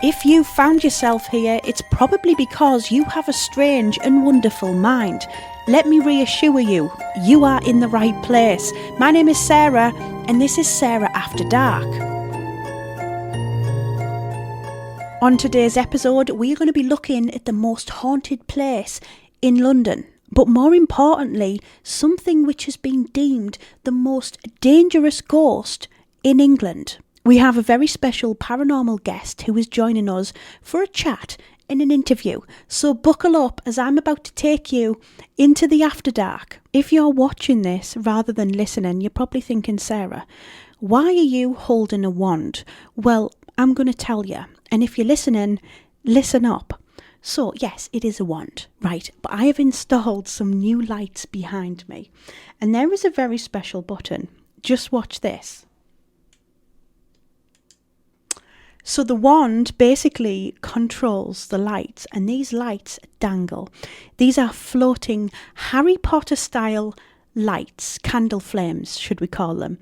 If you've found yourself here, it's probably because you have a strange and wonderful mind. Let me reassure you, you are in the right place. My name is Sarah, and this is Sarah After Dark. On today's episode, we're going to be looking at the most haunted place in London. But more importantly, something which has been deemed the most dangerous ghost in England. We have a very special paranormal guest who is joining us for a chat and an interview. So buckle up as I'm about to take you into the After Dark. If you're watching this rather than listening, you're probably thinking, Sarah, why are you holding a wand? Well, I'm going to tell you. And if you're listening, listen up. So yes, it is a wand, right? But I have installed some new lights behind me. And there is a very special button. Just watch this. So the wand basically controls the lights, and these lights dangle. These are floating Harry Potter style lights, candle flames should we call them.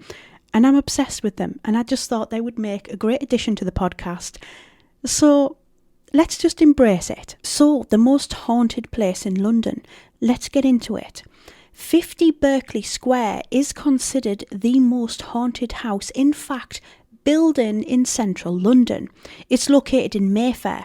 And I'm obsessed with them, and I just thought they would make a great addition to the podcast. So let's just embrace it. So the most haunted place in London, let's get into it. 50 Berkeley Square is considered the most haunted house. In fact, building in central London. It's located in Mayfair,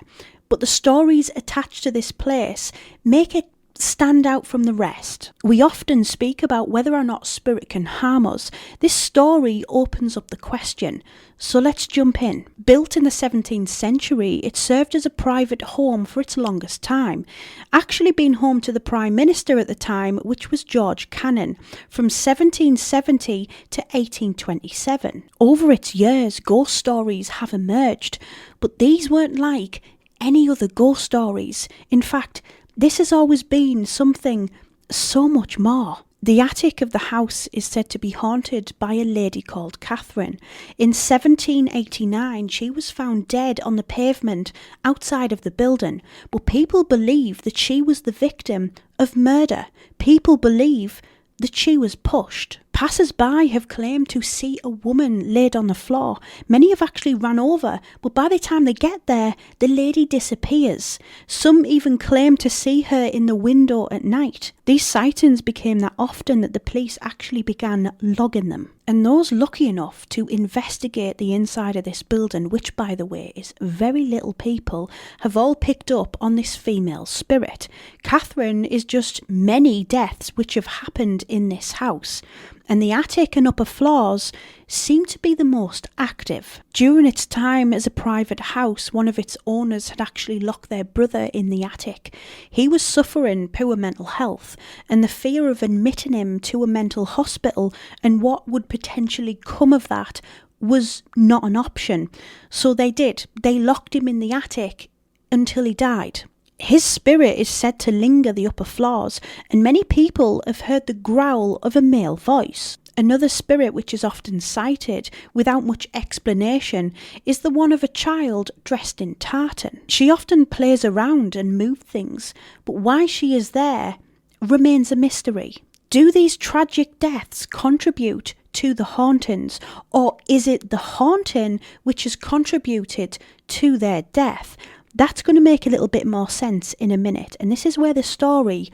but the stories attached to this place make it stand out from the rest. We often speak about whether or not spirit can harm us. This story opens up the question. So let's jump in. Built in the 17th century, it served as a private home for its longest time, actually being home to the Prime Minister at the time, which was George Cannon, from 1770 to 1827. Over its years, ghost stories have emerged, but these weren't like any other ghost stories. In fact, this has always been something so much more. The attic of the house is said to be haunted by a lady called Catherine. In 1789, she was found dead on the pavement outside of the building, but people believe that she was the victim of murder. People believe that she was pushed. Passers-by have claimed to see a woman laid on the floor. Many have actually ran over, but by the time they get there, the lady disappears. Some even claim to see her in the window at night. These sightings became that often that the police actually began logging them. And those lucky enough to investigate the inside of this building, which by the way is very little people, have all picked up on this female spirit. Catherine is just many deaths which have happened in this house. And the attic and upper floors seem to be the most active. During its time as a private house, one of its owners had actually locked their brother in the attic. He was suffering poor mental health, and the fear of admitting him to a mental hospital and what would potentially come of that was not an option. So they did. They locked him in the attic until he died. His spirit is said to linger the upper floors, and many people have heard the growl of a male voice. Another spirit which is often cited without much explanation is the one of a child dressed in tartan. She often plays around and moves things, but why she is there remains a mystery. Do these tragic deaths contribute to the hauntings, or is it the haunting which has contributed to their death? That's going to make a little bit more sense in a minute, and this is where the story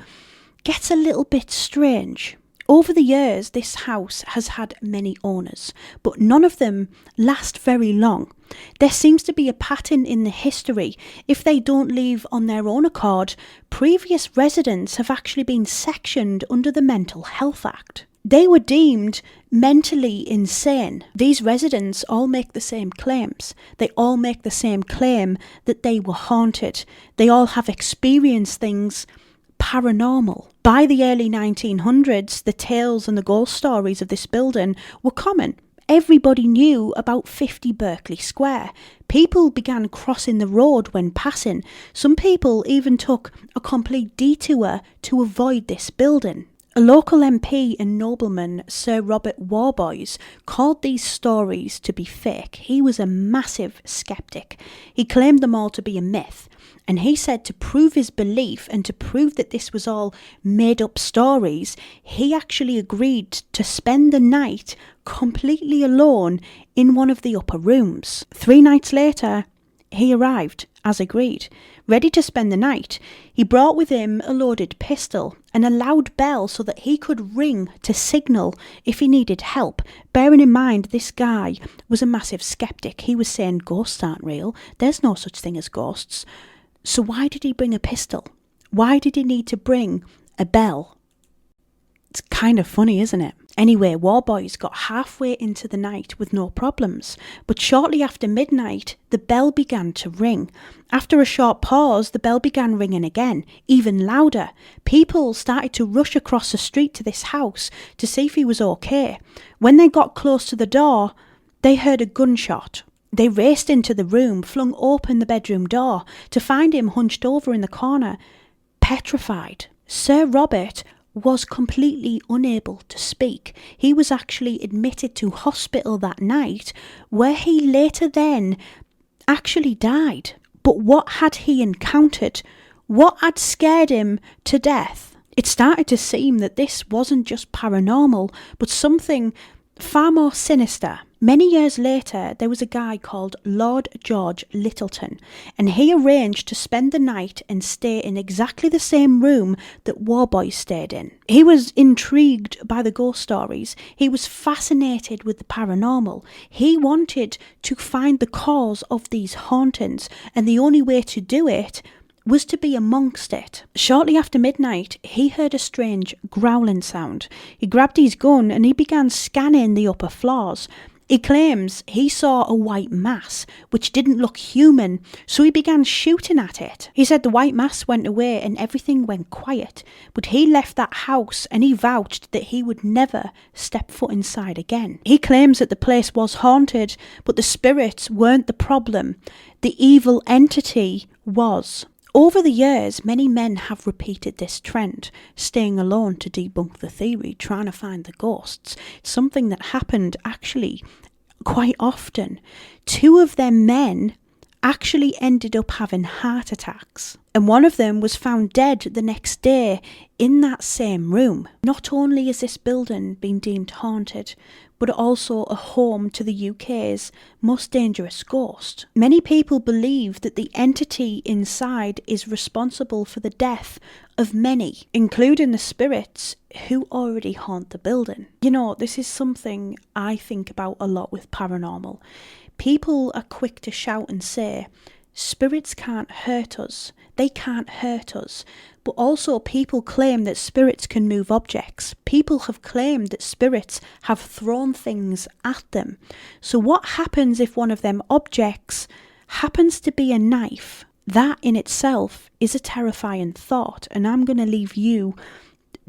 gets a little bit strange. Over the years, this house has had many owners, but none of them last very long. There seems to be a pattern in the history. If they don't leave on their own accord, previous residents have actually been sectioned under the Mental Health Act. They were deemed mentally insane. These residents all make the same claims. They all make the same claim that they were haunted. They all have experienced things paranormal. By the early 1900s, the tales and the ghost stories of this building were common. Everybody knew about 50 Berkeley Square. People began crossing the road when passing. Some people even took a complete detour to avoid this building. A local MP and nobleman, Sir Robert Warboys, called these stories to be fake. He was a massive sceptic. He claimed them all to be a myth, and he said to prove his belief and to prove that this was all made-up stories, he actually agreed to spend the night completely alone in one of the upper rooms. 3 nights later, he arrived, as agreed, ready to spend the night. He brought with him a loaded pistol and a loud bell so that he could ring to signal if he needed help. Bearing in mind, this guy was a massive skeptic. He was saying ghosts aren't real. There's no such thing as ghosts. So why did he bring a pistol? Why did he need to bring a bell? It's kind of funny, isn't it? Anyway, Warboys got halfway into the night with no problems, but shortly after midnight, the bell began to ring. After a short pause, the bell began ringing again, even louder. People started to rush across the street to this house to see if he was okay. When they got close to the door, they heard a gunshot. They raced into the room, flung open the bedroom door, to find him hunched over in the corner, petrified. Sir Robert was completely unable to speak. He was actually admitted to hospital that night, where he later then actually died. But what had he encountered? What had scared him to death? It started to seem that this wasn't just paranormal, but something far more sinister. Many years later, there was a guy called Lord George Littleton, and he arranged to spend the night and stay in exactly the same room that Warboy stayed in. He was intrigued by the ghost stories. He was fascinated with the paranormal. He wanted to find the cause of these hauntings, and the only way to do it was to be amongst it. Shortly after midnight, he heard a strange growling sound. He grabbed his gun and he began scanning the upper floors. He claims he saw a white mass, which didn't look human, so he began shooting at it. He said the white mass went away and everything went quiet, but he left that house and he vouched that he would never step foot inside again. He claims that the place was haunted, but the spirits weren't the problem. The evil entity was. Over the years, many men have repeated this trend, staying alone to debunk the theory, trying to find the ghosts. It's something that happened actually quite often. 2 of them men actually ended up having heart attacks, and one of them was found dead the next day in that same room. Not only is this building being deemed haunted, but also a home to the UK's most dangerous ghost. Many people believe that the entity inside is responsible for the death of many, including the spirits who already haunt the building. You know, this is something I think about a lot with paranormal. People are quick to shout and say, spirits can't hurt us, they can't hurt us. But also people claim that spirits can move objects. People have claimed that spirits have thrown things at them. So what happens if one of them objects happens to be a knife? That in itself is a terrifying thought, and I'm going to leave you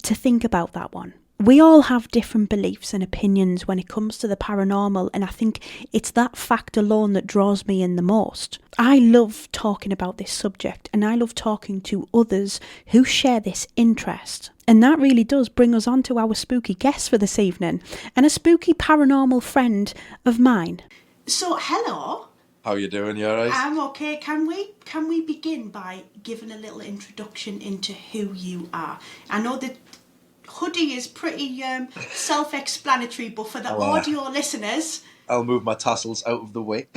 to think about that one. We all have different beliefs and opinions when it comes to the paranormal, and I think it's that fact alone that draws me in the most. I love talking about this subject, and I love talking to others who share this interest. And that really does bring us on to our spooky guest for this evening, and a spooky paranormal friend of mine. So, hello. How you doing? You alright? I'm okay. Can we begin by giving a little introduction into who you are? I know that hoodie is pretty self-explanatory, but for the audio listeners, I'll move my tassels out of the way.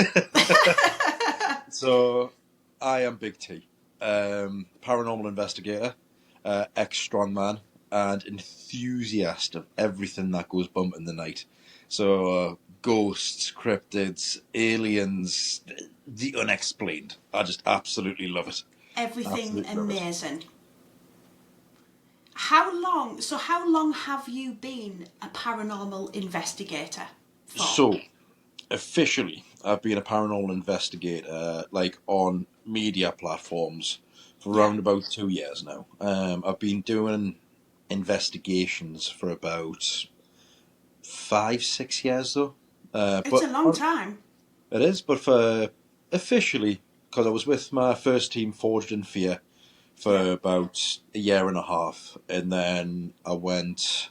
So, I am Big T, paranormal investigator, ex-strongman, and enthusiast of everything that goes bump in the night. So, ghosts, cryptids, aliens, the unexplained. I just absolutely love it. Everything amazing. How long have you been a paranormal investigator for? So, officially, I've been a paranormal investigator, on media platforms for around about 2 years now. I've been doing investigations for about 5-6 years though. It's a long time. It is, but for officially, because I was with my first team, Forged in Fear, for about a year and a half, and then I went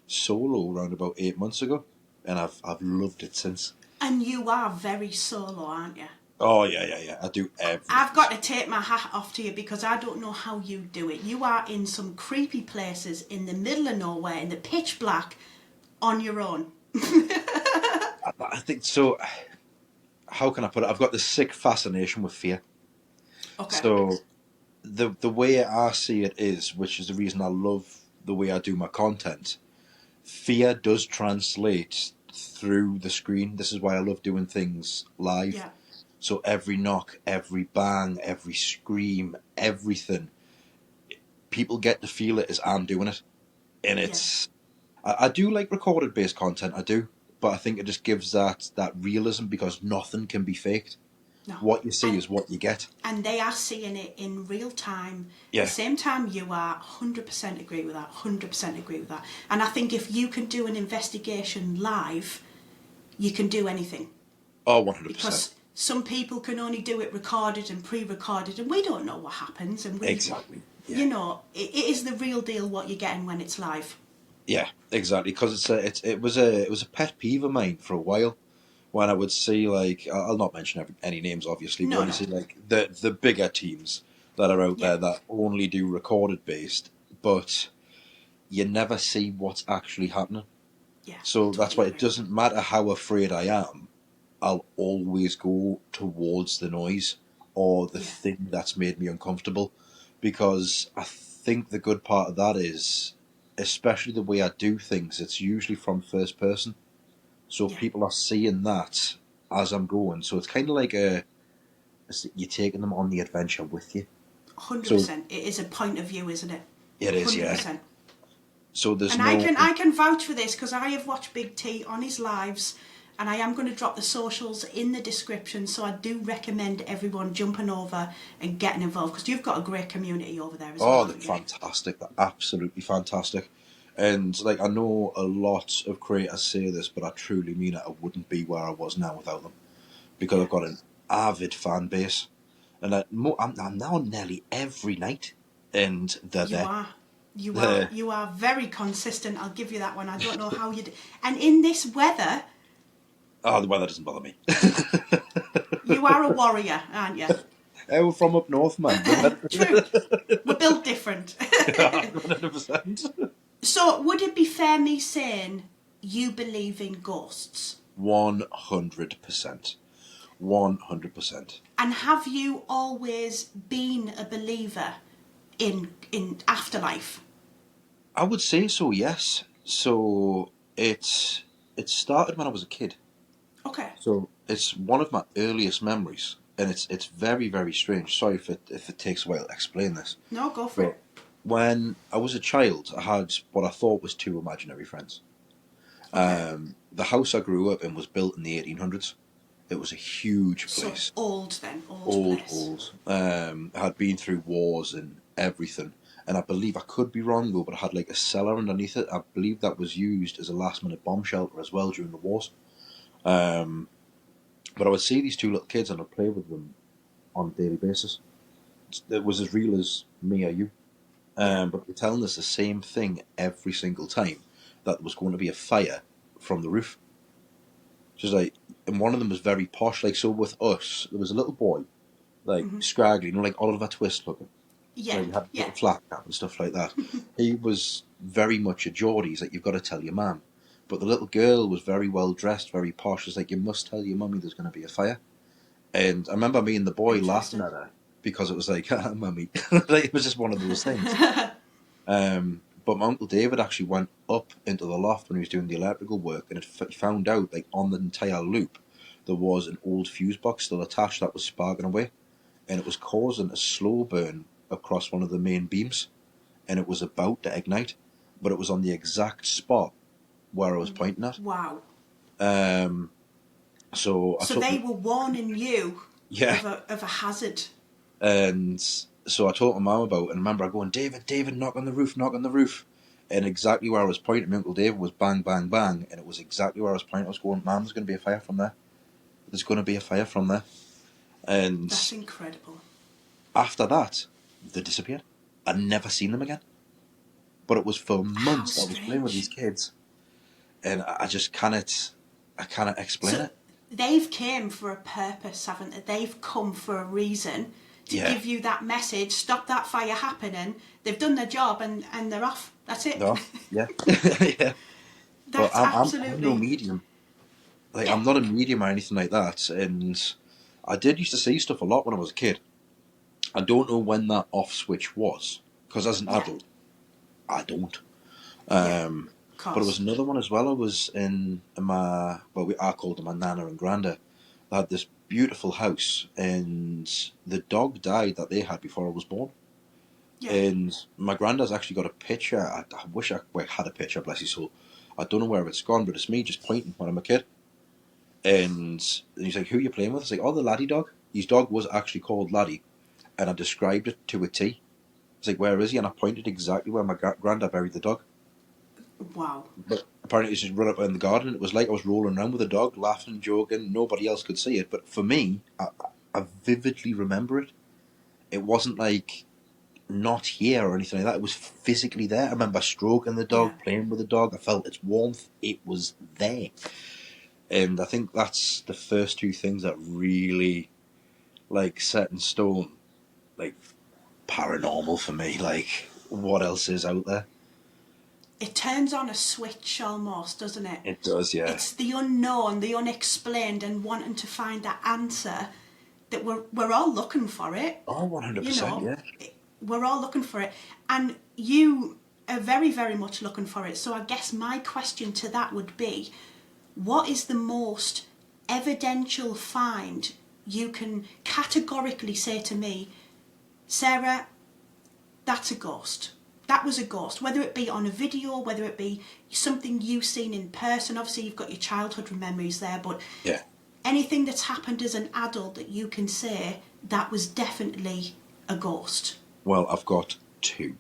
solo around about 8 months ago, and I've loved it since. And you are very solo, aren't you? Oh yeah. I do everything. I've got to take my hat off to you because I don't know how you do it. You are in some creepy places in the middle of nowhere, in the pitch black, on your own. I think so. how can I put it? I've got this sick fascination with fear. Okay. So the way I see it is, which is the reason I love the way I do my content, fear does translate through the screen. This is why I love doing things live. Yeah. So every knock, every bang, every scream, everything, people get to feel it as I'm doing it. And Yeah. I do like recorded based content, I do, but I think it just gives that realism because nothing can be faked. No. What you see And is what you get. and they are seeing it in real time, the Yeah. same time you are. 100% agree with that. 100% agree with that. And I think if you can do an investigation live, you can do anything. Oh, 100%. Because some people can only do it recorded and pre-recorded, and we don't know what happens. And Exactly. Yeah. you know, it is the real deal what you're getting when it's live. Yeah, exactly. Because it was a pet peeve of mine for a while when I would see, like, I'll not mention any names obviously, but No, when you no. see like the bigger teams that are out Yeah. there that only do recorded based, but you never see what's actually happening. Yeah. So that's Totally why it agree. doesn't matter how afraid I am, I'll always go towards the noise or the Yeah. thing that's made me uncomfortable, because I think the good part of that is, especially the way I do things, it's usually from first person. So Yeah. people are seeing that as I'm going. So it's kind of like you're taking them on the adventure with you. So 100%. It is a point of view, isn't it? it is, yeah. 100%. So there's And no. I can vouch for this because I have watched Big T on his lives, and I am going to drop the socials in the description. So I do recommend everyone jumping over and getting involved because you've got a great community over there as well, Oh, they're haven't you? fantastic. They're absolutely fantastic. And like I know a lot of creators say this, but I truly mean it. I wouldn't be where I was now without them, because Yeah. I've got an avid fan base, and I'm now nearly every night, and they're You there. are. Uh, You are very consistent. I'll give you that one. I don't know how you do. And in this weather, oh, the weather doesn't bother me. you are a warrior, aren't you? We're from up north, man. True. We're built different. 100%. So, would it be fair me saying you believe in ghosts? 100%. 100%. And have you always been a believer in afterlife? I would say so, yes. So it started when I was a kid. Okay. So it's one of my earliest memories, and it's very very strange. Sorry if it takes a while to explain this. No, go for But it. when I was a child, I had what I thought was two imaginary friends. Okay. The house I grew up in was built in the 1800s. It was a huge So place, old then, old old, place. old. Had been through wars and everything. And I believe, I could be wrong though, but it had like a cellar underneath it. I believe that was used as a last minute bomb shelter as well during the wars. Um, but I would see these two little kids and I'd play with them on a daily basis. It was as real as me or you. Yeah. But they're telling us the same thing every single time, that there was going to be a fire from the roof. Just like, and one of them was very posh. Like, so with us, there was a little boy, like scraggly, like Oliver Twist looking. Yeah. Like, he had a Yeah. little flat cap and stuff like that. He was very much a Geordie. He's like, you've got to tell your mum. But the little girl was very well dressed, very posh. It's like, you must tell your mummy there's going to be a fire. And I remember me and the boy laughing Interesting. at her because it was like, mummy. Like, it was just one of those things. But my Uncle David actually went up into the loft when he was doing the electrical work, and he found out, like, on the entire loop, there was an old fuse box still attached that was sparking away, and it was causing a slow burn across one of the main beams, and it was about to ignite, but it was on the exact spot where I was pointing at. Wow. Um, so I So took, they were warning you yeah, of a hazard. and so I told my mum about it, and I remember I going, David, David, knock on the roof, knock on the roof. And exactly where I was pointing, my Uncle David was bang, bang, bang, and it was exactly where I was pointing. I was going, Mum, there's going to be a fire from there. There's going to be a fire from there. And That's incredible. after that, they disappeared. I'd never seen them again. But it was for How months that I was playing with these strange. kids, and I just cannot explain So it. they've came for a purpose, haven't they? They've come for a reason to Yeah, give you that message, stop that fire happening. They've done their job and they're off. That's it. no, yeah, yeah. But That's I'm no absolutely. medium. Like, Yeah. I'm not a medium or anything like that, and I did used to see stuff a lot when I was a kid. I don't know when that off switch was, because as an Yeah. adult, I don't. Yeah. Of But it was course. another one as well. I was in my, I called them my nana and granda. They had this beautiful house, and the dog died that they had before I was born. Yeah. And my granddad's actually got a picture. I wish I had a picture, bless his soul. I don't know where it's gone, but it's me just pointing when I'm a kid. And he's like, "Who are you playing with?" It's like, "Oh, the Laddie dog." His dog was actually called Laddie, and I described it to a T. It's like, "Where is he?" And I pointed exactly where my granddad buried the dog. Wow. But apparently, he's just run up in the garden. It was like I was rolling around with the dog, laughing, joking. Nobody else could see it, but for me, I vividly remember it. It wasn't like not here or anything like that. It was physically there. I remember stroking the Yeah. dog, playing with the dog. I felt its warmth. It was there. And I think that's the first two things that really, like, set in stone, like, paranormal for me. Like, what else is out there? It turns on a switch almost, doesn't it? It does, yeah. It's the unknown, the unexplained, and wanting to find that answer that we're all looking for it. Oh, You 100%, know, yeah. we're all looking for it, and you are very, very much looking for it. So I guess my question to that would be, what is the most evidential find you can categorically say to me, Sarah, that's a ghost. That was a ghost, whether it be on a video, whether it be something you've seen in person. Obviously, you've got your childhood memories there, but Yeah. anything that's happened as an adult that you can say that was definitely a ghost. Well, I've got two.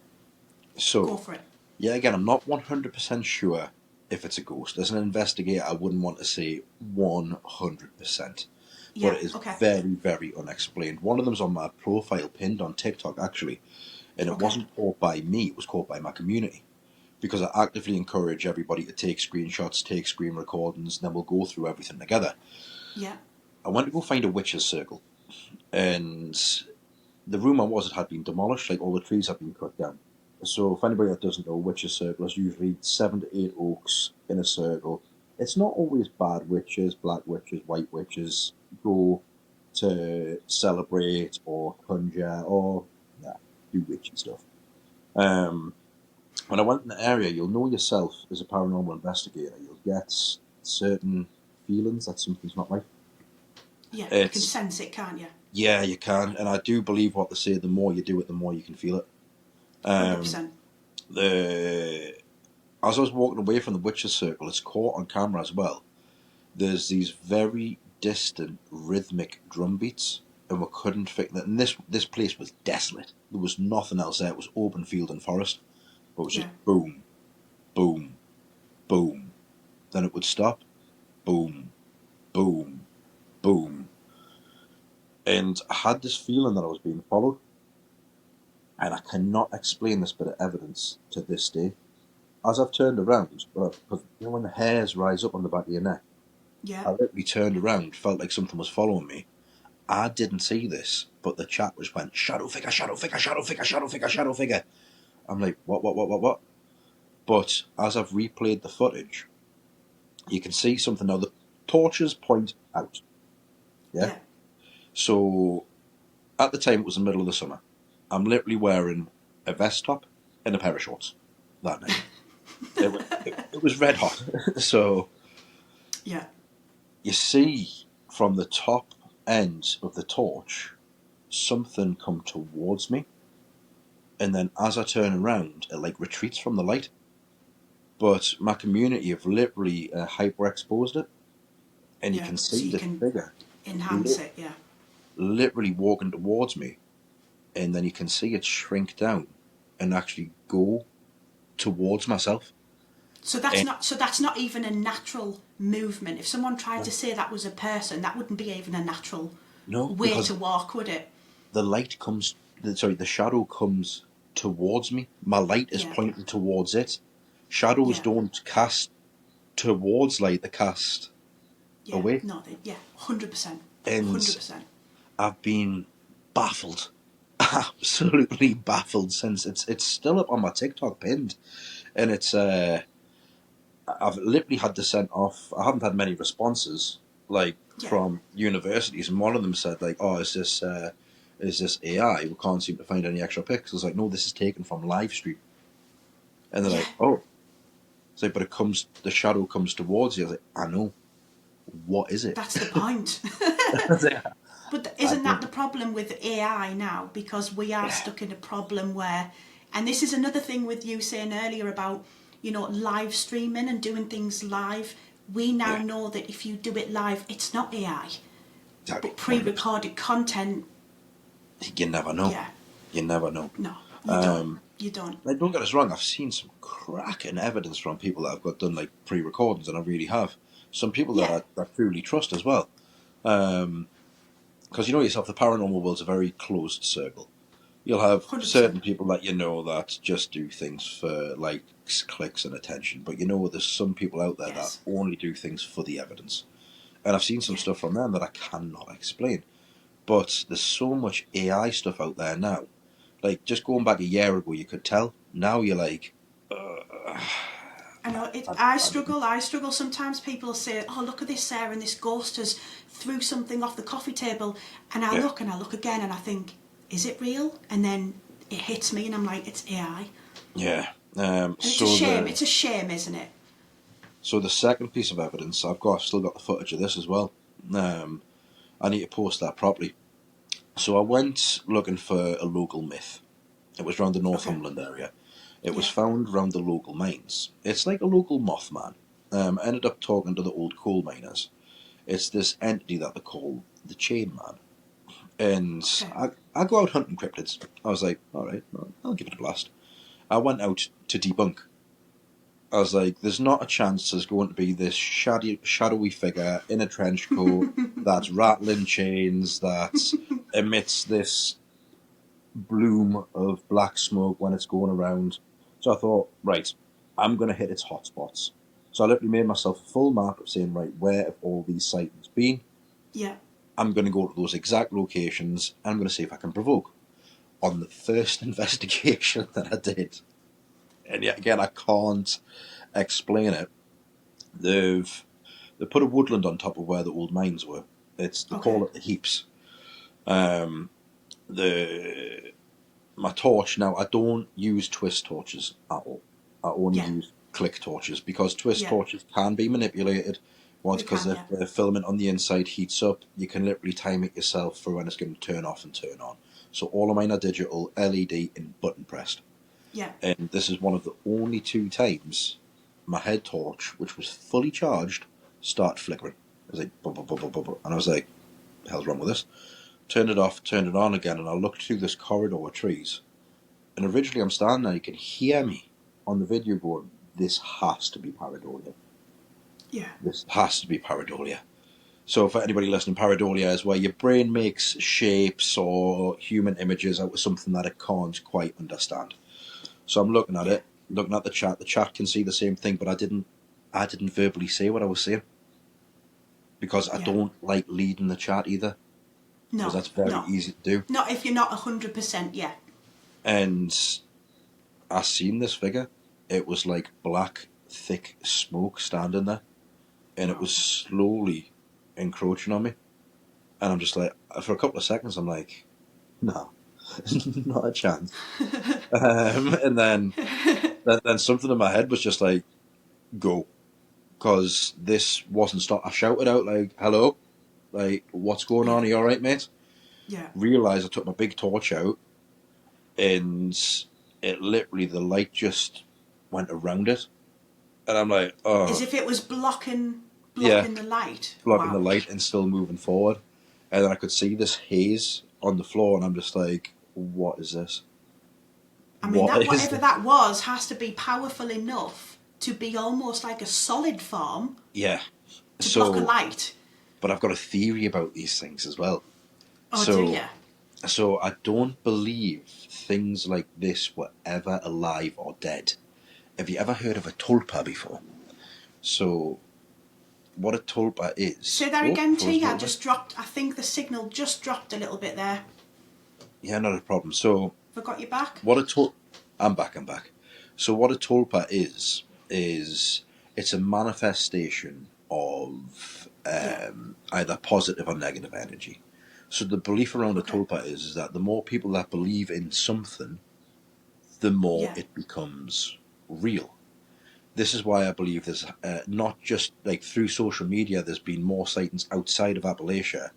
Go So, for it. yeah, again, I'm not 100% sure if it's a ghost. As an investigator, I wouldn't want to say 100%. But Yeah, it is okay. very, very unexplained. One of them's on my profile pinned on TikTok, actually. And it Okay. wasn't caught by me, it was caught by my community. Because I actively encourage everybody to take screenshots, take screen recordings, and then we'll go through everything together. Yeah. I went to go find a witch's circle. And the room I was, it had been demolished, like all the trees had been cut down. So, if anybody that doesn't know, witches' circle is usually 7 to 8 oaks in a circle. It's not always bad witches, black witches, white witches go to celebrate or conjure or do witchy stuff. Um, when I went in the area, you'll know yourself as a paranormal investigator. You'll get certain feelings that something's not right. Yeah. You can It's sense it, can't you? Yeah, you can, and I do believe what they say. The more you do it, the more you can feel it. Um, 100%. the As I was walking away from the witches' circle, it's caught on camera as well. There's these very distant rhythmic drum beats, and we couldn't fix that. And this place was desolate. There was nothing else there. It was open field and forest, but it was Yeah. just boom, boom, boom. Then it would stop, boom, boom, boom, and I had this feeling that I was being followed, and I cannot explain this bit of evidence to this day. As I've turned around, because when the hairs rise up on the back of your neck, Yeah. I literally turned around, felt like something was following me. I didn't see this, but the chat just went, shadow figure, shadow figure, shadow figure, shadow figure, shadow figure. I'm like, what? But as I've replayed the footage, you can see something now. The torches point out, yeah? Yeah. So at the time, it was the middle of the summer. I'm literally wearing a vest top and a pair of shorts that night. It was red hot. So Yeah. you see from the top end of the torch something come towards me, and then as I turn around, it like retreats from the light. But my community have literally hyper-exposed it, and you Yeah. can So see you this can figure enhance li- it. Yeah. literally walking towards me, and then you can see it shrink down and actually go towards myself. So that's And not. So that's not even a natural movement. If someone tried to say that was a person, that wouldn't be even a natural no, way because to walk, would it? the light comes, the shadow comes towards me. My light is Yeah. pointing towards it. Shadows Yeah. don't cast towards light, they cast Yeah. away. No. Yeah. 100%. And 100%. I've been baffled, absolutely baffled since. It's still up on my TikTok pinned, and I've literally had to send off. I haven't had many responses like Yeah. from universities, and one of them said like, "Oh, is this AI? We can't seem to find any extra pixels." Like, no, this is taken from live stream, and they're Yeah. like, "Oh," it's like, but the shadow comes towards you. I was like, "I know, what is it?" That's the point. I was like, But I isn't that don't. the problem with AI now? Because we are Yeah, stuck in a problem where, and this is another thing with you saying earlier about, live streaming and doing things live. We now yeah, know that if you do it live, it's not AI, exactly. but 100%. pre-recorded content. You never know. Yeah, You never know. no, you don't. Um, You don't. like, don't get us wrong. I've seen some cracking evidence from people that have got done like pre-recordings, and I really have. Some people Yeah, that I truly trust as well. Because you know yourself, the paranormal world's a very closed circle. You'll have 100%. certain people that you know that just do things for likes, clicks, and attention. But you know there's some people out there that Yes. only do things for the evidence. And I've seen some Yeah. stuff from them that I cannot explain. But there's so much AI stuff out there now. Like, just going back a year ago, you could tell. Now you're like, I know it. I, I I, struggle. I struggle. Sometimes people say, "Oh, look at this, Sarah, and this ghost has threw something off the coffee table," and yeah, I look again, and I think, "Is it real?" And then it hits me, and I'm like, "It's AI." yeah. And it's a shame. It's a shame, isn't it? So the second piece of evidence, I've still got the footage of this as well. Um, I need to post that properly. So I went looking for a local myth. It was around the Okay. Northumberland area. It was Yeah. found around the local mines. It's like a local mothman. I ended up talking to the old coal miners. It's this entity that they call the Chain Man. And Okay. I go out hunting cryptids. I was like, all right, I'll give it a blast. I went out to debunk. I was like, there's not a chance there's going to be this shadowy figure in a trench coat that's rattling chains, that emits this bloom of black smoke when it's going around. So I thought, right, I'm going to hit its hotspots. So I literally made myself a full map of saying, right, where have all these sightings been? Yeah. I'm going to go to those exact locations and I'm going to see if I can provoke. On the first investigation that I did, and yet again, I can't explain it, they put a woodland on top of where the old mines were. They Okay. call it the heaps. Um, the My torch now. I don't use twist torches at all. I only Yeah. use click torches because twist Yeah. torches can be manipulated. Once They because can. if Yeah. the filament on the inside heats up, you can literally time it yourself for when it's going to turn off and turn on. So all of mine are digital, LED, and button pressed. Yeah. And this is one of the only two times my head torch, which was fully charged, started flickering. It was like bubble, bubble, bubble, and I was like, "The hell's wrong with this?" Turned it off, turned it on again, and I looked through this corridor of trees. And originally, I'm standing there, you can hear me on the video going, "This has to be pareidolia. Yeah. This has to be pareidolia." So, for anybody listening, pareidolia is where your brain makes shapes or human images out of something that it can't quite understand. So I'm looking at Yeah. it, looking at the chat. The chat can see the same thing, but I didn't verbally say what I was saying because I Yeah. don't like leading the chat either, because No. that's very No. easy to do. Not if you're not 100%. Yeah. And I seen this figure. It was like black, thick smoke standing there, and it Wow. was slowly encroaching on me. And I'm just like, for a couple of seconds, I'm like, no, not a chance. And then something in my head was just like, go. Because this wasn't stop. I shouted out like, "Hello, like what's going Yeah. on? Are you all right, mate?" Yeah. Realised I took my big torch out, and it literally the light just went around it, and I'm like, As "Oh, if it was yeah," blocking the light. blocking the Wow. light and still moving forward, and then I could see this haze on the floor, and I'm just like, "What is this? I mean, that What is whatever this?" that was has to be powerful enough to be almost like a solid form Yeah. to block a So, light. but I've got a theory about these things as well. Oh, do So you? So I don't believe things like this were ever alive or dead. Have you ever heard of a tulpa before? So what a tulpa is? Say that Oh, again, froze a T. I little bit. just dropped. I think the signal just dropped a little bit there. Yeah, not a problem. So Have I got you back? what a tul I'm back. So what a tulpa is it's a manifestation of either positive or negative energy. So the belief around the Okay. tulpa is that the more people that believe in something, the more Yeah. it becomes real. This is why I believe there's not just like through social media, there's been more sightings outside of Appalachia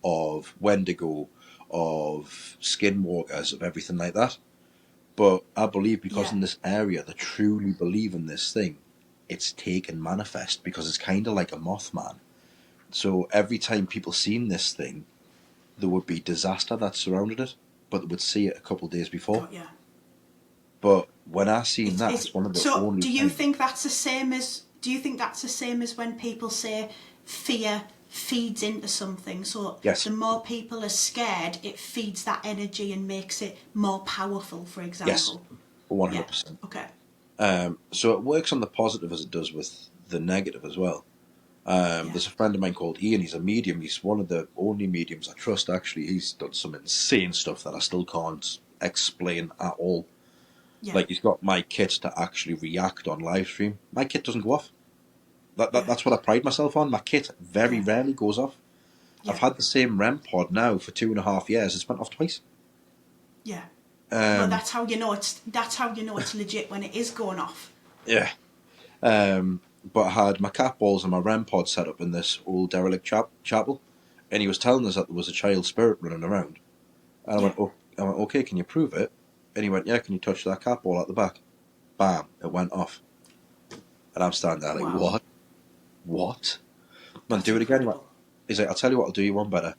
of Wendigo, of skinwalkers, of everything like that. But I believe because Yeah. in this area they truly believe in this thing, it's taken manifest because it's kind of like a Mothman. So every time people seen this thing, there would be disaster that surrounded it, but they would see it a couple of days before. Got ya. But when I seen that, It's it's one of the so. only Do you times. think that's the same as? Do you think that's the same as when people say fear feeds into something? So Yes, the more people are scared, it feeds that energy and makes it more powerful. For yes, example. Yeah. 100%. Okay. So it works on the positive as it does with the negative as well. Yeah. There's a friend of mine called Ian. He's a medium. He's one of the only mediums I trust. Actually, he's done some insane stuff that I still can't explain at all. Yeah. Like he's got my kit to actually react on live stream. My kit doesn't go off. Yeah. That's what I pride myself on. My kit very Yeah. rarely goes off. I've Yeah. had the same REM pod now for 2.5 years. It's went off twice. Yeah. Well, Um, that's how you know it's. That's how you know it's legit when it is going off. yeah. But I had my cat balls and my REM pod set up in this old derelict chapel, and he was telling us that there was a child spirit running around. And Yeah. I went, okay, can you prove it? And he went, yeah, can you touch that cat ball at the back? Bam, it went off. And I'm standing there like, Wow. what? What? Man, That's do it again. incredible. He's like, I'll tell you what, I'll do you one better.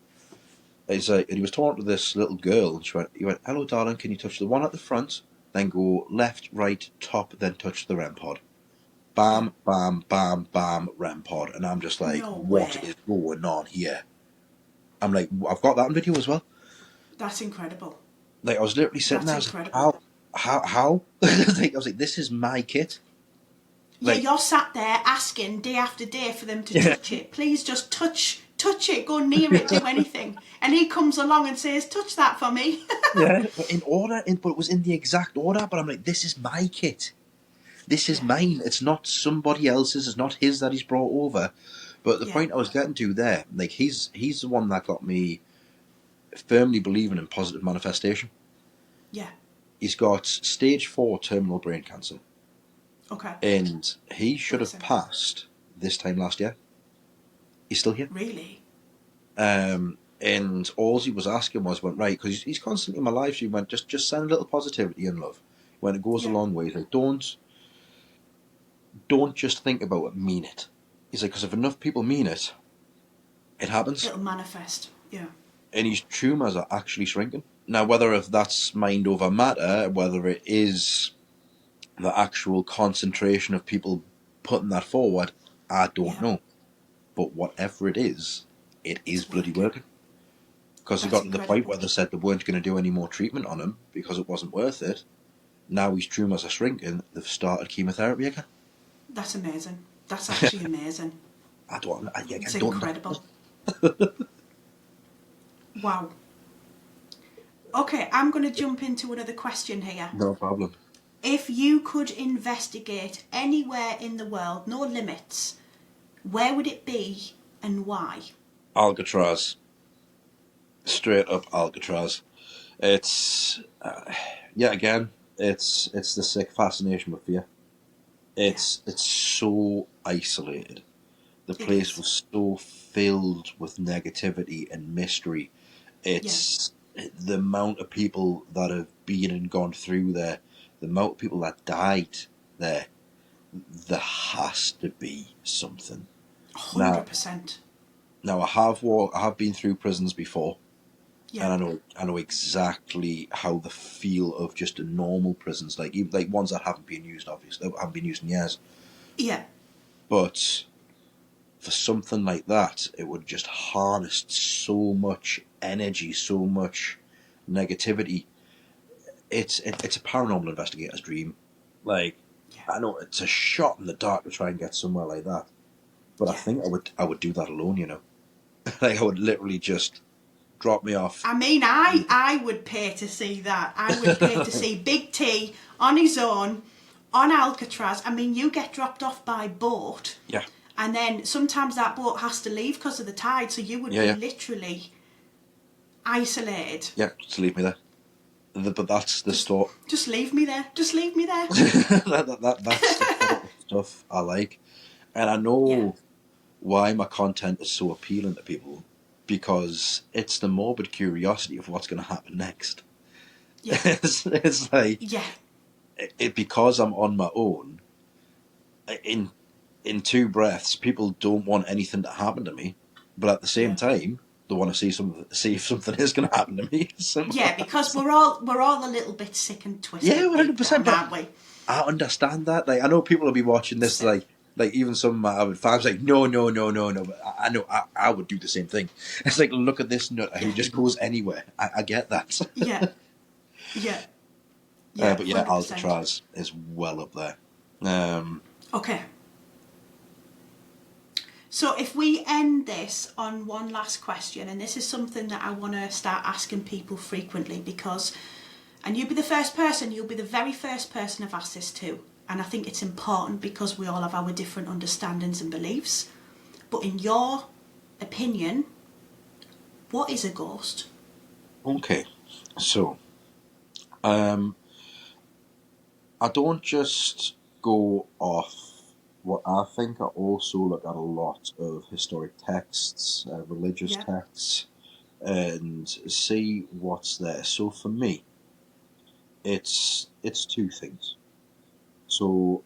He's like, and he was talking to this little girl, and he went, hello, darling, can you touch the one at the front? Then go left, right, top, then touch the REM pod. Yeah. Bam, bam, bam, bam, REM pod. And I'm just like, No what way. is going on here? I'm like, I've got that on video as well. That's incredible. Like, I was literally sitting That's there, I was like, incredible. how? I was like, this is my kit. Yeah, Like, you're sat there asking day after day for them to yeah. touch it. Please just touch it, go near it, do anything. And he comes along and says, touch that for me. Yeah. But but it was in the exact order. But I'm like, this is my kit. This is Yeah. mine. It's not somebody else's. It's not his that he's brought over. But the Yeah. point I was getting to there, like he's the one that got me firmly believing in positive manifestation. Yeah. He's got stage 4 terminal brain cancer, Okay. and he should Bless have him. passed this time last year. He's still here. Really? And all he was asking went right, because he's constantly in my life. She went, just send a little positivity and love. When it goes a Yeah. long way, he's like, don't just think about it, mean it. He's like, because if enough people mean it, it happens. It'll manifest. Yeah. And his tumours are actually shrinking. Now, whether if that's mind over matter, whether it is the actual concentration of people putting that forward, I don't Yeah. know. But whatever it is It's bloody working. working. Because they That's got to the point incredible. where they said they weren't going to do any more treatment on him because it wasn't worth it. Now his tumours are shrinking, they've started chemotherapy again. That's amazing. That's actually amazing. don't. It's incredible. Wow. Okay, I'm going to jump into another question here. No problem. If you could investigate anywhere in the world, no limits, where would it be and why? Alcatraz. Straight up Alcatraz. It's yet again. It's the sick fascination with fear. It's so isolated. The It place is. was so filled with negativity and mystery. It's the amount of people that have been and gone through there, the amount of people that died there. There has to be something. 100%. Now I have been through prisons before. Yeah. And I know exactly how the feel of just a normal prisons, like even like ones that haven't been used, obviously, that haven't been used in years. Yeah. But for something like that, it would just harness so much energy, so much negativity. It's a paranormal investigator's dream. Like, Yeah. I know it's a shot in the dark to try and get somewhere like that, but I Yeah. think I would do that alone. You know, like I would literally just drop me off. I mean, I would pay to see that. I would pay to see Big T on his own on Alcatraz, I mean, you get dropped off by boat. Yeah. And then sometimes that boat has to leave because of the tide, so you would be literally isolated. Yeah, just leave me there. But that's the story. Just leave me there. Just leave me there. That's the sort of stuff I like. And I know why my content is so appealing to people, because it's the morbid curiosity of what's going to happen next. Yeah. It's like, because I'm on my own, in two breaths, people don't want anything to happen to me, but at the same time, they want to see if something is going to happen to me. Yeah, because we're all a little bit sick and twisted. Yeah, 100%. Aren't we? I understand that. Like, I know people will be watching this, like even some of my avid fans, like, no. But I know I would do the same thing. It's like, look at this nut who just goes anywhere. I get that. Yeah. But yeah, 100%. Alcatraz is well up there. Okay. So if we end this on one last question, and this is something that I want to start asking people frequently, because, and you'll be the very first person I've asked this to, and I think it's important because we all have our different understandings and beliefs. But in your opinion, what is a ghost? Okay, so I don't just go off what I think. I also look at a lot of historic texts, religious texts, and see what's there. So for me, it's two things. So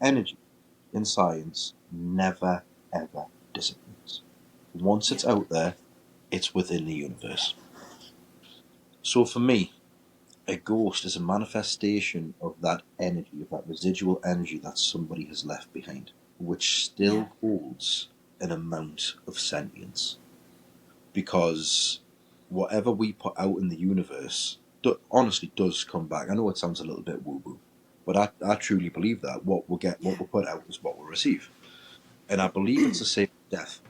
energy in science never ever disappears. Once it's out there, it's within the universe. So for me, a ghost is a manifestation of that energy, of that residual energy that somebody has left behind, which still holds an amount of sentience. Because whatever we put out in the universe honestly does come back. I know it sounds a little bit woo-woo, but I truly believe that what we put out is what we'll receive. And I believe it's the same with death.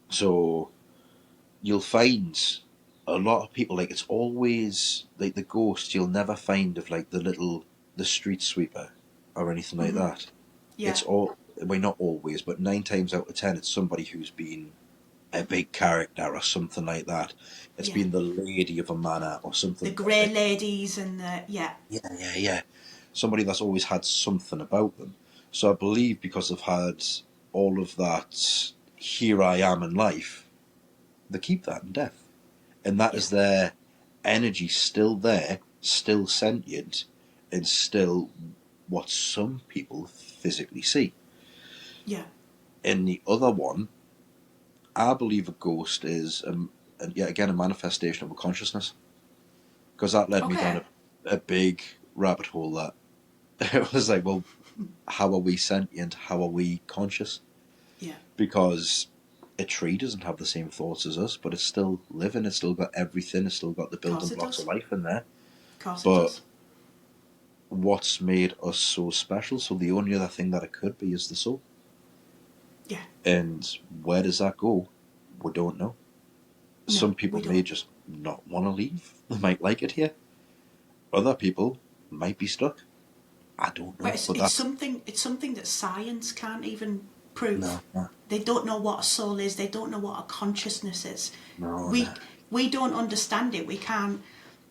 So you'll find a lot of people, like, it's always like the ghost you'll never find of, like, the street sweeper or anything like that. It's not always, but 9 times out of 10 it's somebody who's been a big character or something like that. It's been the lady of a manor or something. The grey ladies and the yeah. Somebody that's always had something about them. So I believe because they've had all of that, here I am in life, they keep that in death. And that is their energy still there, still sentient, and still what some people physically see. Yeah. And the other one, I believe a ghost is, yet again, a manifestation of a consciousness. Because that led me down a big rabbit hole that it was like, well, how are we sentient? How are we conscious? Yeah. Because a tree doesn't have the same thoughts as us, but it's still living, it's still got everything, it's still got the building blocks of life in there. Of course but it does. What's made us so special? So the only other thing that it could be is the soul. Yeah. And where does that go? We don't know. No, some people may just not want to leave. They might like it here. Other people might be stuck. I don't know. But it's something that science can't even prove. No. They don't know what a soul is. They don't know what a consciousness is. We don't understand it. We can't.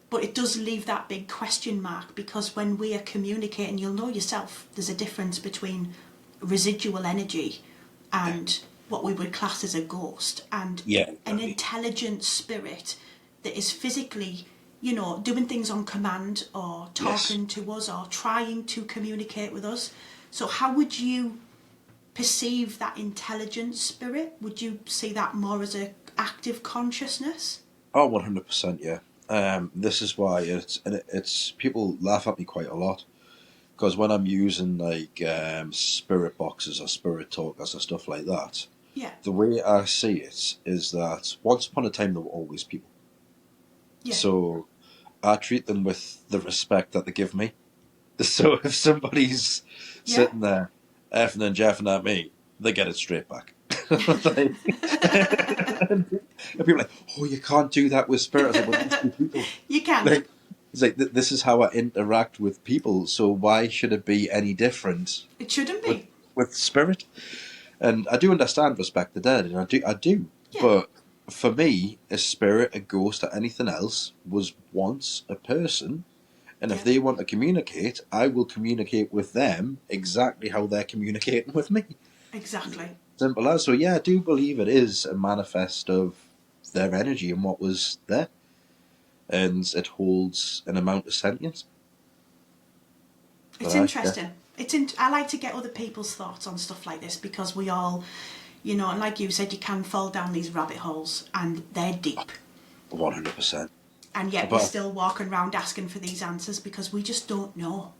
But it does leave that big question mark, because when we are communicating, you'll know yourself, there's a difference between residual energy and what we would class as a ghost, and an intelligent spirit that is physically, doing things on command or talking to us or trying to communicate with us. So how would you perceive that intelligent spirit? Would you see that more as an active consciousness? Oh, 100%, yeah. This is why it's people laugh at me quite a lot, because when I'm using like spirit boxes or spirit talkers or stuff like that, the way I see it is that once upon a time there were always people. So I treat them with the respect that they give me. So if somebody's sitting there effing and jeffing at me, they get it straight back. And people are like, oh, you can't do that with spirit. I was like, well, people. You can. Like, It's like this is how I interact with people. So why should it be any different It shouldn't with be. spirit? And I do understand respect the dead, and I do. Yeah. But for me, a spirit, a ghost, or anything else was once a person, and if Yeah. they want to communicate, I will communicate with them exactly how they're communicating with me. Exactly. Simple as. So yeah, I do believe it is a manifest of their energy and what was there, and it holds an amount of sentience. It's But yeah, interesting. I like to get other people's thoughts on stuff like this because we all, and like you said, you can fall down these rabbit holes and they're deep. 100%. And yet we're But still walking around asking for these answers because we just don't know.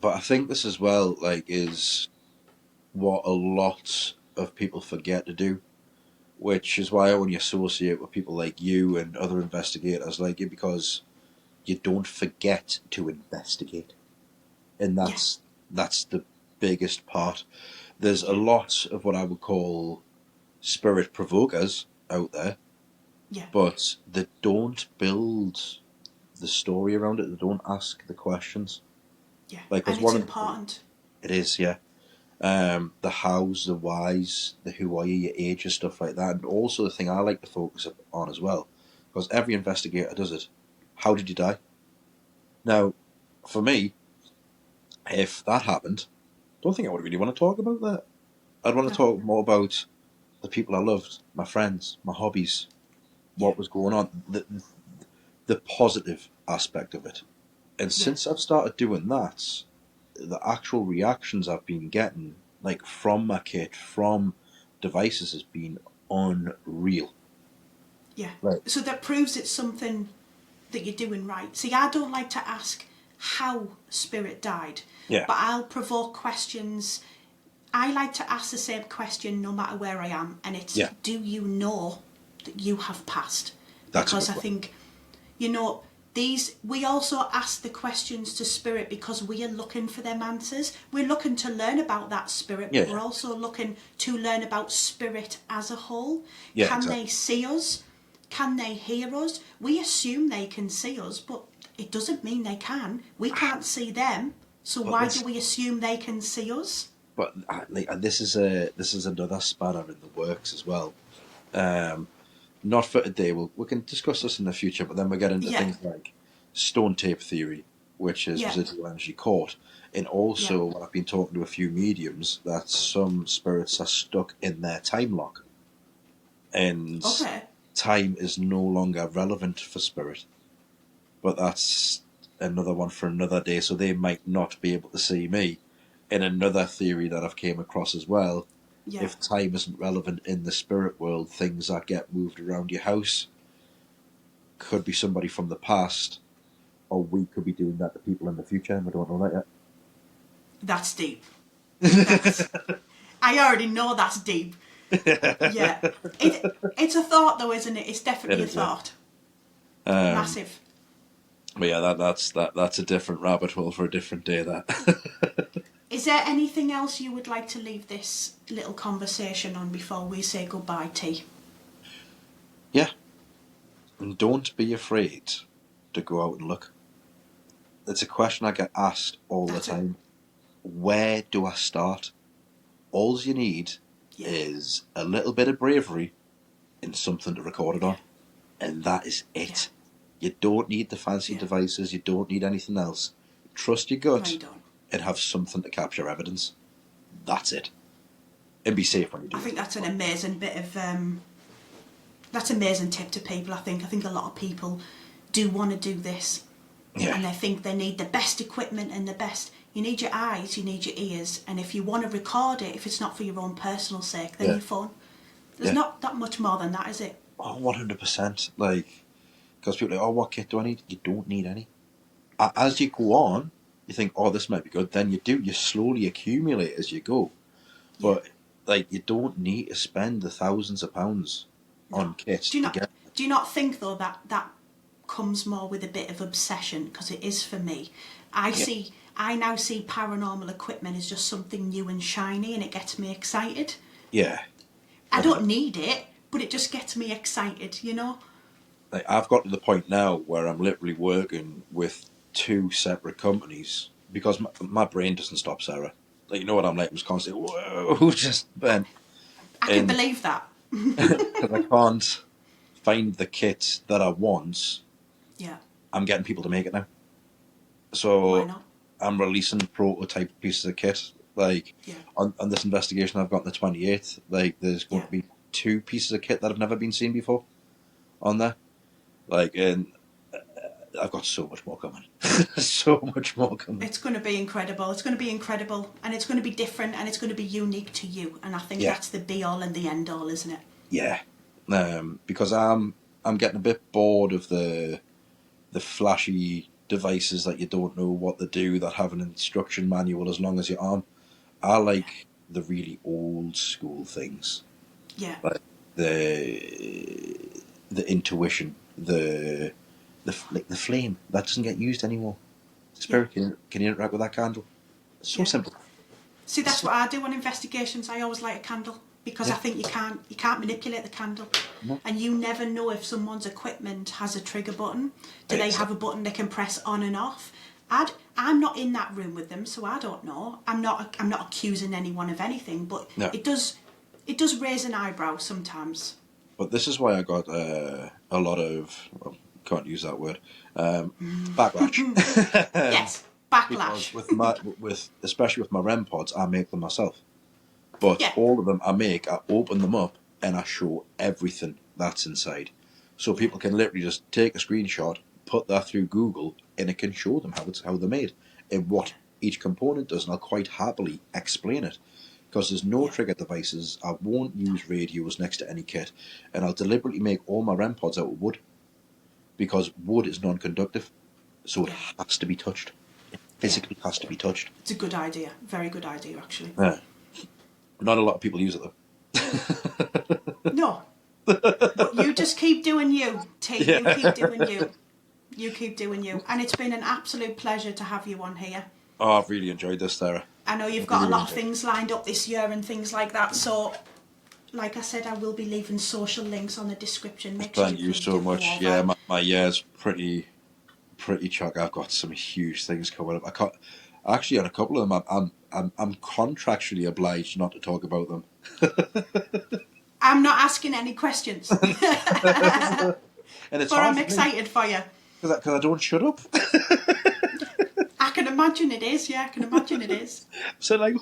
I think this as well, like, is what a lot of people forget to do, which is why I only associate with people like you and other investigators like you, because you don't forget to investigate, and Yeah. that's the biggest part. There's a Yeah. lot of what I would call spirit provokers out there, Yeah. but they don't build the story around it. They don't ask the questions. Yeah. Like, And there's it's one of the, important. it is, yeah. The hows, the whys, the who are you, your age, and stuff like that. And also the thing I like to focus on as well, because every investigator does it. How did you die? Now, for me, if that happened, I don't think I would really want to talk about that. I'd want to No. talk more about the people I loved, my friends, my hobbies, Yeah. what was going on, the positive aspect of it. And Yeah. since I've started doing that, the actual reactions I've been getting, like from my kit, from devices, has been unreal. Yeah. Right. So that proves it's something that you're doing right. See, I don't like to ask how spirit died, Yeah. but I'll provoke questions. I like to ask the same question no matter where I am, and it's, Yeah. do you know that you have passed? That's a Because good I one. think, we also ask the questions to spirit because we are looking for them answers. We're looking to learn about that spirit, but Yeah. we're also looking to learn about spirit as a whole. Yeah. Can they Exactly. see us? Can they hear us? We assume they can see us, but it doesn't mean they can. We can't see them, so But why do this, we assume they can see us? but like, this is another spanner in the works as well. Not for today. We can discuss this in the future, but then we get into Yeah, things like stone tape theory, which is yeah, residual energy court, and yeah. also what I've been talking to a few mediums, that some spirits are stuck in their time lock, and Okay. time is no longer relevant for spirit. But that's another one for another day. So they might not be able to see me. In another theory that I've came across as well, Yeah. if time isn't relevant in the spirit world, things that get moved around your house could be somebody from the past, or we could be doing that to people in the future, and we don't know that That's deep. That's I already know that's deep. Yeah. yet. It's a thought though, isn't it? It's It definitely a is, yeah. thought. Um, Massive. but yeah, that's a different rabbit hole for a different day. That. Is there anything else you would like to leave this little conversation on before we say goodbye, T? Yeah, and don't be afraid to go out and look. It's a question I get asked all the That's it. time. Where do I start? All you need Yeah. is a little bit of bravery and something to record it Yeah. on, and that is Yeah. it. You don't need the fancy Yeah. devices. You don't need anything else. Trust your No, you gut don't. and have something to capture evidence. That's it. And be Yeah. safe when you I do think it. that's an amazing bit of that's an amazing tip to people. I think a lot of people do want to do this, Yeah. and they think they need the best equipment and the best. You need your eyes, you need your ears, and if you want to record it, if it's not for your own personal sake, then Yeah. your phone. There's Yeah. not that much more than that, is it? Oh, 100%. Like, because people are like, oh, what kit do I need? You don't need any. As you go on, you think, oh, this might be good. Then you do. You slowly accumulate as you go. Yeah. But like, you don't need to spend the thousands of pounds No. on kit Do you to not? get. Do you not think though that comes more with a bit of obsession? Because it is for me. Yeah, I now see paranormal equipment as just something new and shiny, and it gets me excited. yeah, I 100. don't need it, but it just gets me excited. like, I've got to the point now where I'm literally working with two separate companies because my brain doesn't stop, Sarah. Like, you know what I'm like? I'm just constantly, whoa, just bent. I can And believe that. because I can't find the kit that I want, Yeah. I'm getting people to make it now. Why So not? I'm releasing prototype pieces of kit. Like, Yeah. on this investigation I've got on the 28th, like, there's going to be 2 pieces of kit that have never been seen before on there. Like, and I've got so much more coming. So much more coming. It's going to be incredible. It's going to be incredible, and it's going to be different, and it's going to be unique to you. And I think Yeah. that's the be all and the end all, isn't it? Yeah. Because I'm getting a bit bored of the flashy devices that you don't know what to do, that have an instruction manual as long as your arm. I like the really old school things. Yeah. Like the intuition, the flame that doesn't get used anymore. The spirit can interact with that candle. It's so simple. See, that's what I do on investigations. I always light a candle because Yeah. I think you can't manipulate the candle, and you never know if someone's equipment has a trigger button. Do they have a button they can press on and off? I'm not in that room with them, so I don't know. I'm not accusing anyone of anything, but it does raise an eyebrow sometimes. But this is why I got a lot of, well, can't use that word, backlash. Yes, backlash. Because especially with my REM pods, I make them myself. But all of them I open them up, and I show everything that's inside. So people can literally just take a screenshot, put that through Google, and it can show them how they're made and what each component does, and I'll quite happily explain it. Because there's no trigger devices, I won't use radios next to any kit, and I'll deliberately make all my REM pods out of wood, because wood is non-conductive, so it has to be touched. It physically has to be touched. It's a good idea, very good idea actually. Yeah. Not a lot of people use it though. No, but you just keep doing you, T. You keep doing you. You keep doing you, and it's been an absolute pleasure to have you on here. Oh, I've really enjoyed this, Sarah. I know you've got a lot of things lined up this year and things like that, so like I said, I will be leaving social links on the description. Thank you so much. Yeah, my year's pretty chock. I've got some huge things coming up. I can't actually, on a couple of them, I'm contractually obliged not to talk about them. I'm not asking any questions, and it's but I'm excited for you. Because I don't shut up. I can imagine it is. Yeah, I can imagine it is. So like,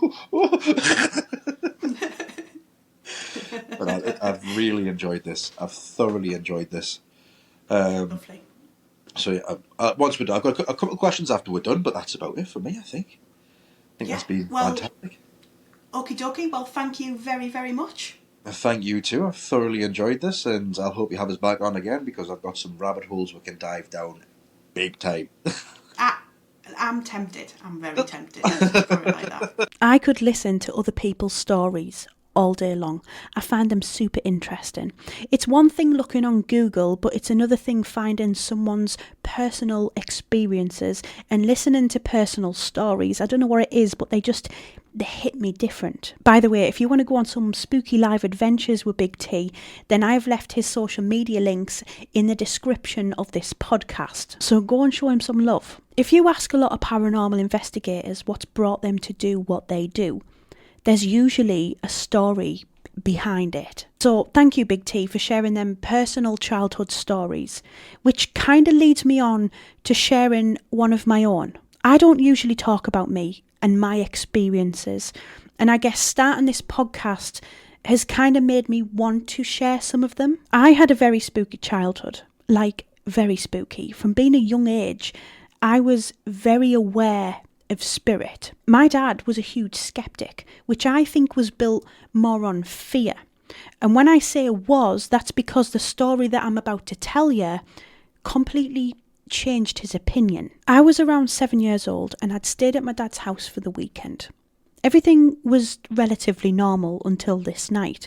but I've really enjoyed this. I've thoroughly enjoyed this. Lovely. So yeah, once we're done, I've got a couple of questions after we're done, but that's about it for me. I think that's been fantastic. Okie dokie. Well, thank you very, very much. Thank you too. I've thoroughly enjoyed this, and I'll hope you have us back on again, because I've got some rabbit holes we can dive down big time. I'm tempted. I'm very tempted. Like that. I could listen to other people's stories all day long. I find them super interesting. It's one thing looking on Google, but it's another thing finding someone's personal experiences and listening to personal stories. I don't know what it is, but they hit me different. By the way, if you want to go on some spooky live adventures with Big T, then I've left his social media links in the description of this podcast. So go and show him some love. If you ask a lot of paranormal investigators what's brought them to do what they do, there's usually a story behind it. So thank you, Big T, for sharing them personal childhood stories, which kind of leads me on to sharing one of my own. I don't usually talk about me and my experiences, and I guess starting this podcast has kind of made me want to share some of them. I had a very spooky childhood, like very spooky. From being a young age, I was very aware of spirit. My dad was a huge skeptic, which I think was built more on fear. And when I say was, that's because the story that I'm about to tell you completely changed his opinion. I was around 7 years old and I'd stayed at my dad's house for the weekend. Everything was relatively normal until this night.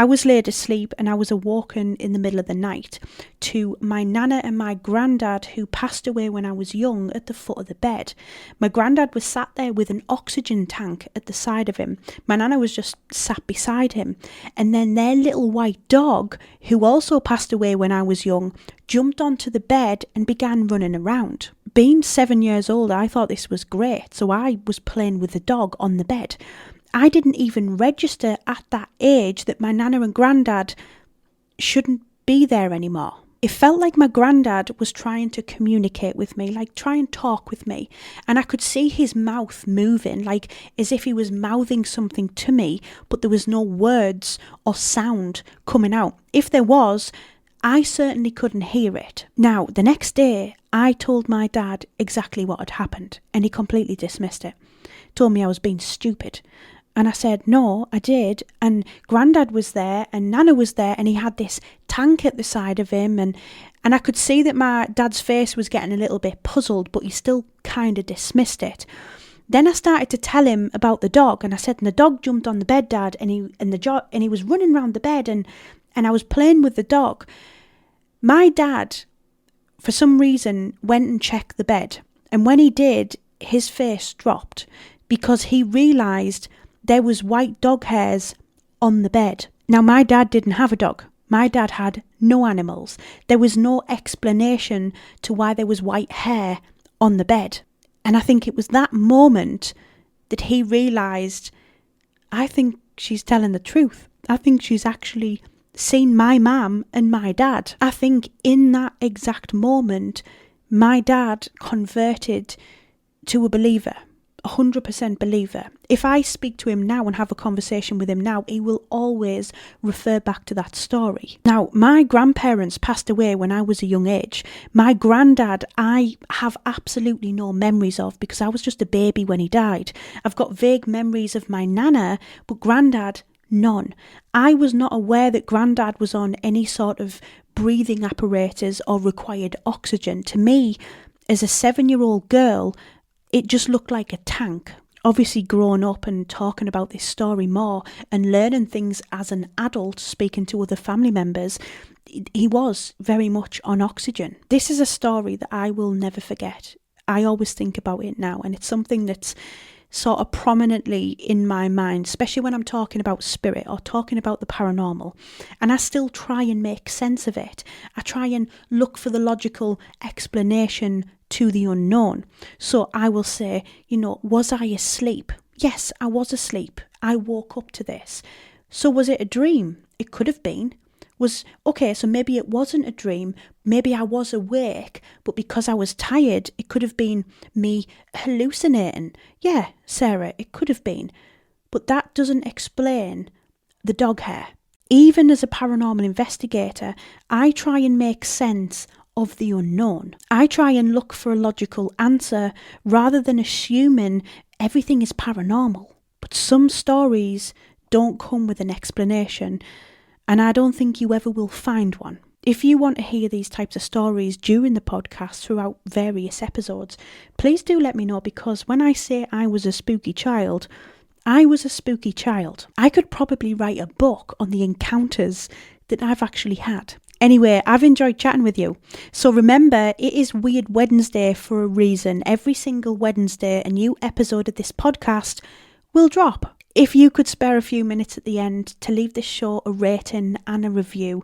I was laid asleep and I was awoken in the middle of the night to my nana and my granddad, who passed away when I was young, at the foot of the bed. My granddad was sat there with an oxygen tank at the side of him. My nana was just sat beside him. And then their little white dog, who also passed away when I was young, jumped onto the bed and began running around. Being 7 years old, I thought this was great, so I was playing with the dog on the bed. I didn't even register at that age that my nana and granddad shouldn't be there anymore. It felt like my granddad was trying to communicate with me, like try and talk with me. And I could see his mouth moving, like as if he was mouthing something to me, but there was no words or sound coming out. If there was, I certainly couldn't hear it. Now, the next day, I told my dad exactly what had happened, and he completely dismissed it. Told me I was being stupid. And I said, no, I did. And Grandad was there and Nana was there, and he had this tank at the side of him. And I could see that my dad's face was getting a little bit puzzled, but he still kind of dismissed it. Then I started to tell him about the dog, and I said, and the dog jumped on the bed, Dad, and he was running around the bed, and I was playing with the dog. My dad, for some reason, went and checked the bed. And when he did, his face dropped because he realised there was white dog hairs on the bed. Now, my dad didn't have a dog. My dad had no animals. There was no explanation to why there was white hair on the bed. And I think it was that moment that he realised, I think she's telling the truth. I think she's actually seen my mum and my dad. I think in that exact moment, my dad converted to a believer. 100% believer. If I speak to him now and have a conversation with him now, he will always refer back to that story. Now, my grandparents passed away when I was a young age. My granddad, I have absolutely no memories of because I was just a baby when he died. I've got vague memories of my nana, but granddad, none. I was not aware that granddad was on any sort of breathing apparatus or required oxygen. To me, as a 7-year-old girl, it just looked like a tank. Obviously, growing up and talking about this story more and learning things as an adult, speaking to other family members, he was very much on oxygen. This is a story that I will never forget. I always think about it now, and it's something that's sort of prominently in my mind, especially when I'm talking about spirit or talking about the paranormal. And I still try and make sense of it. I try and look for the logical explanation to the unknown. So I will say, was I asleep? Yes, I was asleep. I woke up to this. So was it a dream? It could have been. So maybe it wasn't a dream. Maybe I was awake, but because I was tired, it could have been me hallucinating. Yeah, Sarah, it could have been. But that doesn't explain the dog hair. Even as a paranormal investigator, I try and make sense of the unknown. I try and look for a logical answer rather than assuming everything is paranormal. But some stories don't come with an explanation, and I don't think you ever will find one. If you want to hear these types of stories during the podcast throughout various episodes, please do let me know, because when I say I was a spooky child, I was a spooky child. I could probably write a book on the encounters that I've actually had. Anyway, I've enjoyed chatting with you. So remember, it is Weird Wednesday for a reason. Every single Wednesday, a new episode of this podcast will drop. If you could spare a few minutes at the end to leave this show a rating and a review,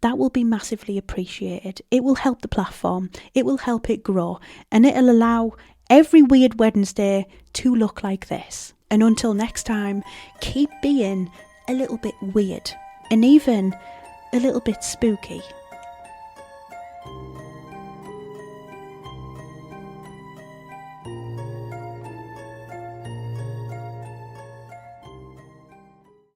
that will be massively appreciated. It will help the platform, it will help it grow, and it'll allow every Weird Wednesday to look like this. And until next time, keep being a little bit weird and even a little bit spooky.